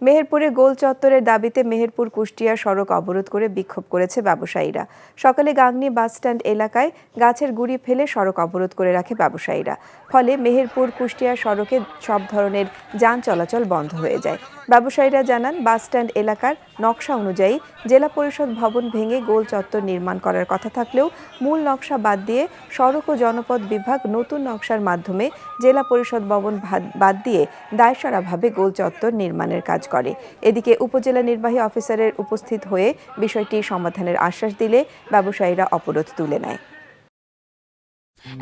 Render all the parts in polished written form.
মেহেরপুরে গোল চত্বরের দাবিতে মেহেরপুর কুষ্টিয়া সড়ক অবরোধ করে বিক্ষোভ করেছে ব্যবসায়ীরা। সকালে গাংনী বাসস্ট্যান্ড এলাকায় গাছের গুঁড়ি ফেলে সড়ক অবরোধ করে রাখে ব্যবসায়ীরা। ফলে মেহেরপুর কুষ্টিয়া সড়কে সব ধরনের যান চলাচল বন্ধ হয়ে যায়। ব্যবসায়ীরা জানান, বাসস্ট্যান্ড এলাকার নকশা অনুযায়ী জেলা পরিষদ ভবন ভেঙে গোল চত্বর নির্মাণ করার কথা থাকলেও মূল নকশা বাদ দিয়ে সড়ক ও জনপথ বিভাগ নতুন নকশার মাধ্যমে জেলা পরিষদ ভবন বাদ দিয়ে দায়সারাভাবে গোল চত্বর নির্মাণের কাজ করে। এদিকে উপজেলা নির্বাহী অফিসারের উপস্থিত হয়ে বিষয়টি সমাধানের আশ্বাস দিলে ব্যবসায়ীরা অবরোধ তুলে নেয়।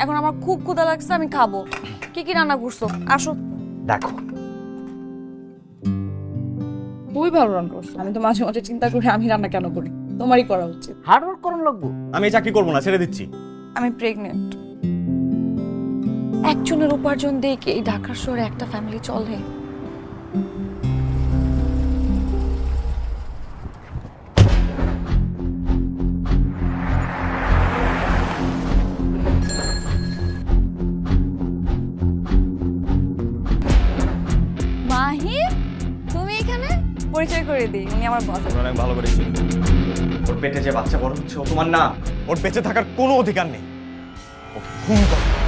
এখন আমার খুব ক্ষুধা লাগছে, আমি খাবো। কি কি রান্না করছো? আসো দেখো। খুবই ভালো রান্না করছো। আমি তো মাঝে মাঝে চিন্তা করি আমি রান্না কেন করি, তোমারই করা উচিত। হার্ড ওয়ার্ক করুন লাগবো। আমি এই চাকরি করবো না, ছেড়ে দিচ্ছি। আমি প্রেগনেন্ট। একজনের উপার্জন দিয়ে কি এই ঢাকার শহরে একটা ফ্যামিলি চলে? মাহির, তুমি এখানে? পরিচয় করে দিই, উনি আমার বস। অনেক ভালো করে চিনি। ওর পেটে যে বাচ্চা বড় হচ্ছে ও তোমার না। ওর বেঁচে থাকার কোনো অধিকার নেই। ওকে খুন করো।